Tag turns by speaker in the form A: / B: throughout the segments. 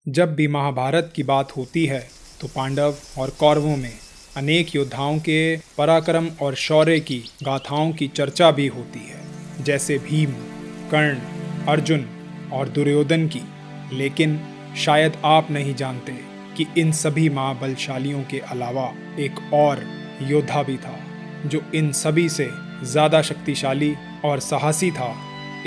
A: जब भी महाभारत की बात होती है तो पांडव और कौरवों में अनेक योद्धाओं के पराक्रम और शौर्य की गाथाओं की चर्चा भी होती है, जैसे भीम, कर्ण, अर्जुन और दुर्योधन की। लेकिन शायद आप नहीं जानते कि इन सभी महाबलशालियों के अलावा एक और योद्धा भी था जो इन सभी से ज़्यादा शक्तिशाली और साहसी था।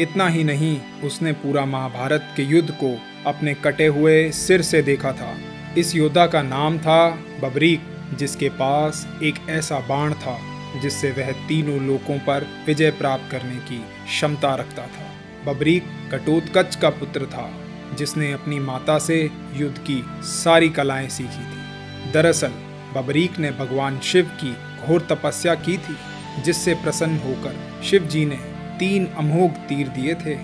A: इतना ही नहीं, उसने पूरा महाभारत के युद्ध को अपने कटे हुए सिर से देखा था। इस योद्धा का नाम था बबरीक, जिसके पास एक ऐसा बाण था जिससे वह तीनों लोकों पर विजय प्राप्त करने की क्षमता रखता था। बबरीक घटोत्कच का पुत्र था, जिसने अपनी माता से युद्ध की सारी कलाएं सीखी थी। दरअसल बबरीक ने भगवान शिव की घोर तपस्या की थी, जिससे प्रसन्न होकर शिव जी ने 3 अमोघ तीर दिए थे।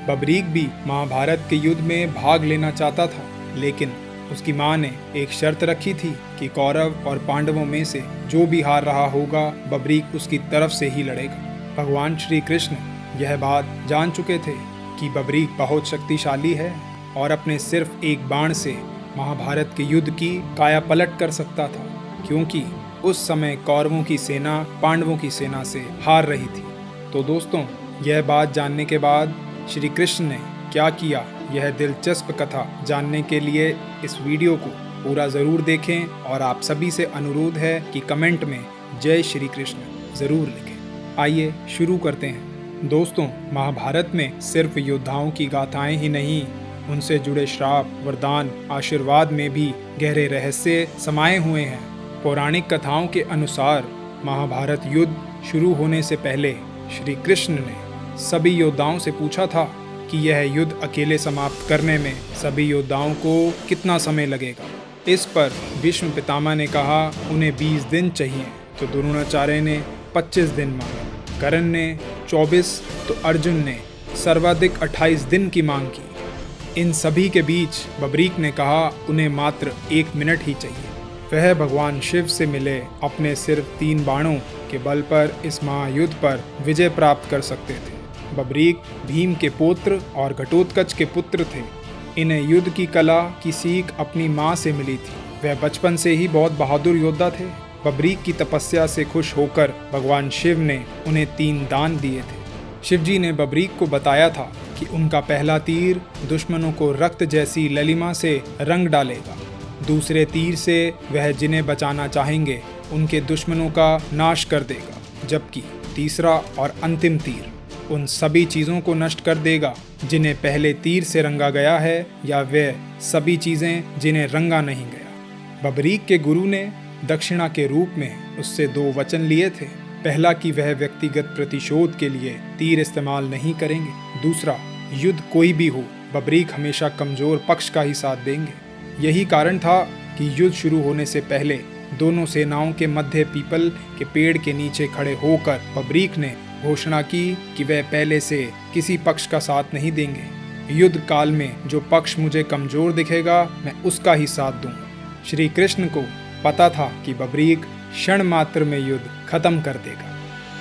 A: बबरीक भी महाभारत के युद्ध में भाग लेना चाहता था, लेकिन उसकी मां ने एक शर्त रखी थी कि कौरव और पांडवों में से जो भी हार रहा होगा, बबरीक उसकी तरफ से ही लड़ेगा। भगवान श्री कृष्ण यह बात जान चुके थे कि बबरीक बहुत शक्तिशाली है और अपने सिर्फ एक बाण से महाभारत के युद्ध की काया पलट कर सकता था, क्योंकि उस समय कौरवों की सेना पांडवों की सेना से हार रही थी। तो दोस्तों, यह बात जानने के बाद श्री कृष्ण ने क्या किया, यह दिलचस्प कथा जानने के लिए इस वीडियो को पूरा ज़रूर देखें और आप सभी से अनुरोध है कि कमेंट में जय श्री कृष्ण ज़रूर लिखें। आइए शुरू करते हैं। दोस्तों, महाभारत में सिर्फ योद्धाओं की गाथाएं ही नहीं, उनसे जुड़े श्राप, वरदान, आशीर्वाद में भी गहरे रहस्य समाये हुए हैं। पौराणिक कथाओं के अनुसार महाभारत युद्ध शुरू होने से पहले श्री कृष्ण ने सभी योद्धाओं से पूछा था कि यह युद्ध अकेले समाप्त करने में सभी योद्धाओं को कितना समय लगेगा। इस पर भीष्म पितामह ने कहा उन्हें 20 दिन चाहिए, तो द्रोणाचार्य ने 25 दिन मांगा, कर्ण ने 24 तो अर्जुन ने सर्वाधिक 28 दिन की मांग की। इन सभी के बीच बबरीक ने कहा उन्हें मात्र 1 मिनट ही चाहिए। वह भगवान शिव से मिले अपने सिर्फ 3 बाणों के बल पर इस महायुद्ध पर विजय प्राप्त कर सकते थे। बबरीक भीम के पुत्र और घटोत्कच के पुत्र थे। इन्हें युद्ध की कला की सीख अपनी मां से मिली थी। वह बचपन से ही बहुत बहादुर योद्धा थे। बबरीक की तपस्या से खुश होकर भगवान शिव ने उन्हें 3 दान दिए थे। शिवजी ने बबरीक को बताया था कि उनका पहला तीर दुश्मनों को रक्त जैसी ललिमा से रंग डालेगा। दूसरे तीर से वह जिन्हें बचाना चाहेंगे उनके दुश्मनों का नाश कर देगा, जबकि तीसरा और अंतिम तीर उन सभी चीज़ों को नष्ट कर देगा जिन्हें पहले तीर से रंगा गया है, या वे सभी चीज़ें जिन्हें रंगा नहीं गया। बबरीक के गुरु ने दक्षिणा के रूप में उससे 2 वचन लिए थे। पहला कि वह व्यक्तिगत प्रतिशोध के लिए तीर इस्तेमाल नहीं करेंगे। दूसरा, युद्ध कोई भी हो, बबरीक हमेशा कमज़ोर पक्ष का ही साथ देंगे। यही कारण था कि युद्ध शुरू होने से पहले दोनों सेनाओं के मध्य पीपल के पेड़ के नीचे खड़े होकर बबरीक ने घोषणा की कि वह पहले से किसी पक्ष का साथ नहीं देंगे। युद्ध काल में जो पक्ष मुझे कमजोर दिखेगा, मैं उसका ही साथ दूंगा। श्री कृष्ण को पता था कि बबरीक क्षण मात्र में युद्ध खत्म कर देगा।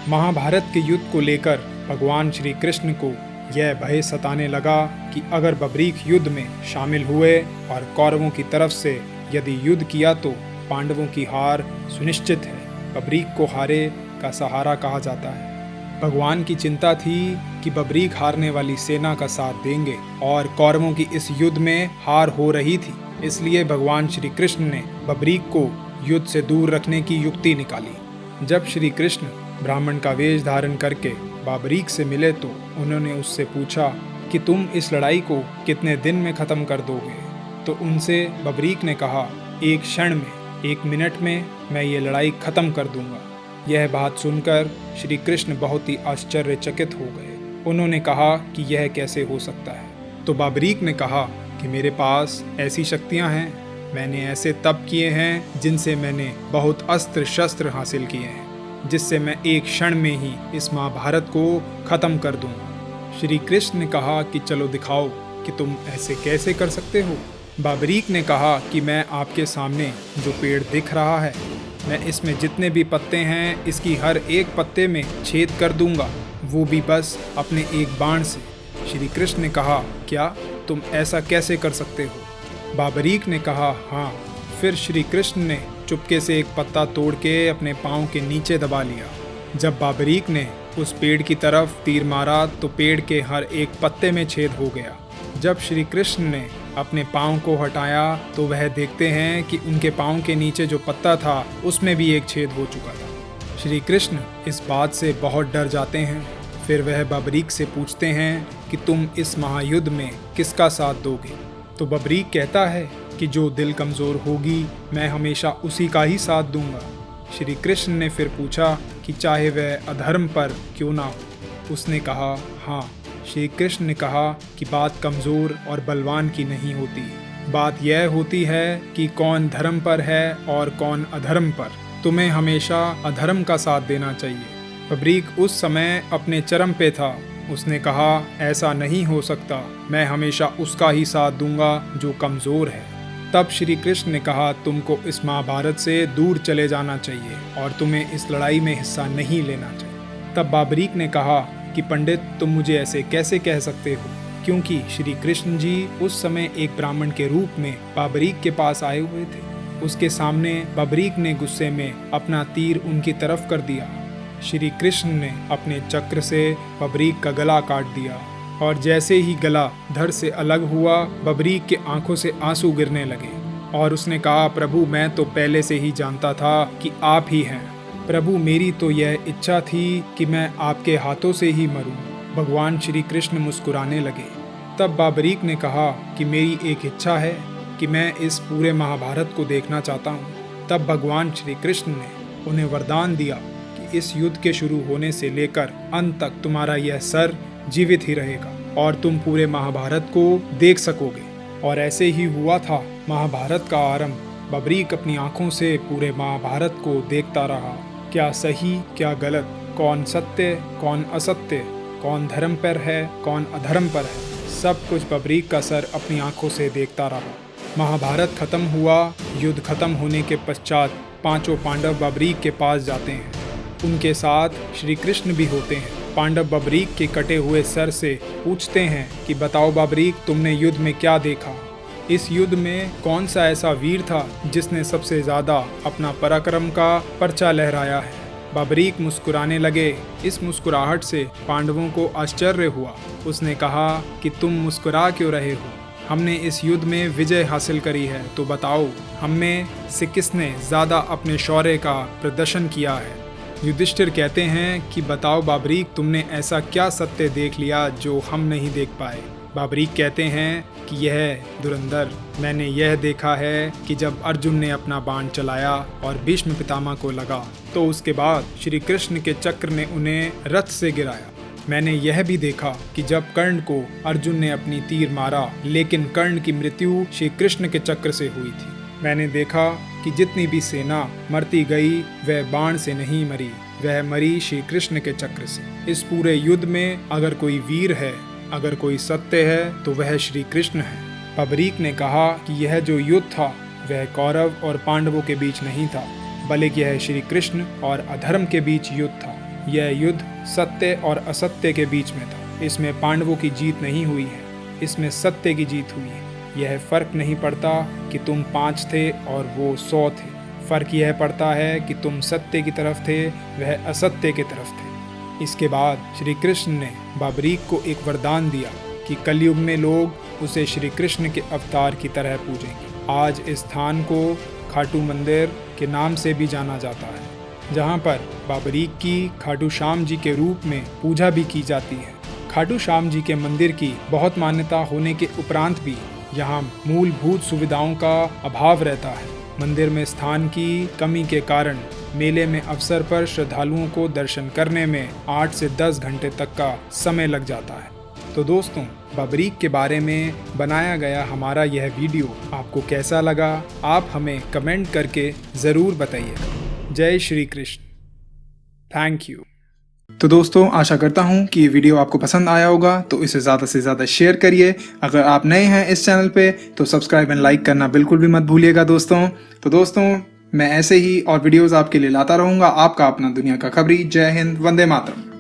A: महाभारत के युद्ध को लेकर भगवान श्री कृष्ण को यह भय सताने लगा कि अगर बबरीक युद्ध में शामिल हुए और कौरवों की तरफ से यदि युद्ध किया तो पांडवों की हार सुनिश्चित है। बबरीक को हारे का सहारा कहा जाता है। भगवान की चिंता थी कि बबरीक हारने वाली सेना का साथ देंगे और कौरवों की इस युद्ध में हार हो रही थी। इसलिए भगवान श्री कृष्ण ने बबरीक को युद्ध से दूर रखने की युक्ति निकाली। जब श्री कृष्ण ब्राह्मण का वेश धारण करके बबरीक से मिले तो उन्होंने उससे पूछा कि तुम इस लड़ाई को कितने दिन में ख़त्म कर दोगे। तो उनसे बबरीक ने कहा, 1 क्षण में, 1 मिनट में मैं ये लड़ाई ख़त्म कर दूंगा। यह बात सुनकर श्री कृष्ण बहुत ही आश्चर्यचकित हो गए। उन्होंने कहा कि यह कैसे हो सकता है। तो बबरीक ने कहा कि मेरे पास ऐसी शक्तियां हैं, मैंने ऐसे तप किए हैं जिनसे मैंने बहुत अस्त्र शस्त्र हासिल किए हैं, जिससे मैं 1 क्षण में ही इस महाभारत को ख़त्म कर दूंगा। श्री कृष्ण ने कहा कि चलो दिखाओ कि तुम ऐसे कैसे कर सकते हो। बबरीक ने कहा कि मैं आपके सामने जो पेड़ दिख रहा है, मैं इसमें जितने भी पत्ते हैं इसकी हर एक पत्ते में छेद कर दूंगा, वो भी बस अपने एक बाण से। श्री कृष्ण ने कहा, क्या तुम ऐसा कैसे कर सकते हो? बाबरीक ने कहा हाँ। फिर श्री कृष्ण ने चुपके से एक पत्ता तोड़ के अपने पाँव के नीचे दबा लिया। जब बाबरीक ने उस पेड़ की तरफ तीर मारा तो पेड़ के हर एक पत्ते में छेद हो गया। जब श्री कृष्ण ने अपने पाँव को हटाया तो वह देखते हैं कि उनके पाँव के नीचे जो पत्ता था उसमें भी एक छेद हो चुका था। श्री कृष्ण इस बात से बहुत डर जाते हैं। फिर वह बाबरीक से पूछते हैं कि तुम इस महायुद्ध में किसका साथ दोगे। तो बाबरीक कहता है कि जो दिल कमज़ोर होगी मैं हमेशा उसी का ही साथ दूंगा। श्री कृष्ण ने फिर पूछा कि चाहे वह अधर्म पर क्यों ना हो। उसने कहा हाँ। श्री कृष्ण ने कहा कि बात कमज़ोर और बलवान की नहीं होती, बात यह होती है कि कौन धर्म पर है और कौन अधर्म पर। तुम्हें हमेशा अधर्म का साथ देना चाहिए। बाबरीक उस समय अपने चरम पे था। उसने कहा ऐसा नहीं हो सकता, मैं हमेशा उसका ही साथ दूंगा जो कमज़ोर है। तब श्री कृष्ण ने कहा तुमको इस महाभारत से दूर चले जाना चाहिए और तुम्हें इस लड़ाई में हिस्सा नहीं लेना चाहिए। तब बाबरीक ने कहा कि पंडित तुम मुझे ऐसे कैसे कह सकते हो, क्योंकि श्री कृष्ण जी उस समय एक ब्राह्मण के रूप में बाबरीक के पास आए हुए थे। उसके सामने बाबरीक ने गुस्से में अपना तीर उनकी तरफ कर दिया। श्री कृष्ण ने अपने चक्र से बाबरीक का गला काट दिया और जैसे ही गला धड़ से अलग हुआ बाबरीक के आंखों से आंसू गिरने लगे और उसने कहा प्रभु मैं तो पहले से ही जानता था कि आप ही हैं। प्रभु मेरी तो यह इच्छा थी कि मैं आपके हाथों से ही मरूं। भगवान श्री कृष्ण मुस्कुराने लगे। तब बाबरीक ने कहा कि मेरी एक इच्छा है कि मैं इस पूरे महाभारत को देखना चाहता हूं। तब भगवान श्री कृष्ण ने उन्हें वरदान दिया कि इस युद्ध के शुरू होने से लेकर अंत तक तुम्हारा यह सर जीवित ही रहेगा और तुम पूरे महाभारत को देख सकोगे। और ऐसे ही हुआ था। महाभारत का आरंभ। बाबरीक अपनी आंखों से पूरे महाभारत को देखता रहा। क्या सही क्या गलत, कौन सत्य कौन असत्य, कौन धर्म पर है कौन अधर्म पर है, सब कुछ बाबरीक का सर अपनी आंखों से देखता रहा। महाभारत खत्म हुआ। युद्ध खत्म होने के पश्चात पांचों पांडव बाबरीक के पास जाते हैं। उनके साथ श्री कृष्ण भी होते हैं। पांडव बाबरीक के कटे हुए सर से पूछते हैं कि बताओ बाबरीक तुमने युद्ध में क्या देखा। इस युद्ध में कौन सा ऐसा वीर था जिसने सबसे ज़्यादा अपना पराक्रम का परचा लहराया है। बाबरीक मुस्कुराने लगे। इस मुस्कुराहट से पांडवों को आश्चर्य हुआ। उसने कहा कि तुम मुस्कुरा क्यों रहे हो, हमने इस युद्ध में विजय हासिल करी है, तो बताओ हम में से किसने ज़्यादा अपने शौर्य का प्रदर्शन किया है। युधिष्ठिर कहते हैं कि बताओ बाबरीक तुमने ऐसा क्या सत्य देख लिया जो हम नहीं देख पाए। बाबरीक कहते हैं कि यह धुरंधर, मैंने यह देखा है कि जब अर्जुन ने अपना बाण चलाया और भीष्म पितामह को लगा तो उसके बाद श्री कृष्ण के चक्र ने उन्हें रथ से गिराया। मैंने यह भी देखा कि जब कर्ण को अर्जुन ने अपनी तीर मारा लेकिन कर्ण की मृत्यु श्री कृष्ण के चक्र से हुई थी। मैंने देखा कि जितनी भी सेना मरती गई वह बाण से नहीं मरी, वह मरी श्री कृष्ण के चक्र से। इस पूरे युद्ध में अगर कोई वीर है, अगर कोई सत्य है तो वह श्री कृष्ण है। बाबरीक ने कहा कि यह जो युद्ध था वह कौरव और पांडवों के बीच नहीं था, बल्कि यह श्री कृष्ण और अधर्म के बीच युद्ध था। यह युद्ध सत्य और असत्य के बीच में था। इसमें पांडवों की जीत नहीं हुई है, इसमें सत्य की जीत हुई है। यह फर्क नहीं पड़ता कि तुम 5 थे और वो 100 थे। फर्क यह पड़ता है कि तुम सत्य की तरफ थे, वह असत्य की तरफ थे। इसके बाद श्री कृष्ण ने बाबरीक को एक वरदान दिया कि कलयुग में लोग उसे श्री कृष्ण के अवतार की तरह पूजेंगे। आज इस स्थान को खाटू मंदिर के नाम से भी जाना जाता है, जहाँ पर बाबरीक की खाटू श्याम जी के रूप में पूजा भी की जाती है। खाटू श्याम जी के मंदिर की बहुत मान्यता होने के उपरांत भी यहाँ मूलभूत सुविधाओं का अभाव रहता है। मंदिर में स्थान की कमी के कारण मेले में अवसर पर श्रद्धालुओं को दर्शन करने में 8 से 10 घंटे तक का समय लग जाता है। तो दोस्तों, बाबरीक के बारे में बनाया गया हमारा यह वीडियो आपको कैसा लगा, आप हमें कमेंट करके ज़रूर बताइएगा। जय श्री कृष्ण। Thank you. तो दोस्तों, आशा करता हूँ कि ये वीडियो आपको पसंद आया होगा, तो इसे ज़्यादा से ज़्यादा शेयर करिए। अगर आप नए हैं इस चैनल पे तो सब्सक्राइब एंड लाइक करना बिल्कुल भी मत भूलिएगा दोस्तों। तो दोस्तों, मैं ऐसे ही और वीडियोस आपके लिए लाता रहूँगा। आपका अपना दुनिया का खबरी। जय हिंद, वंदे मातरम।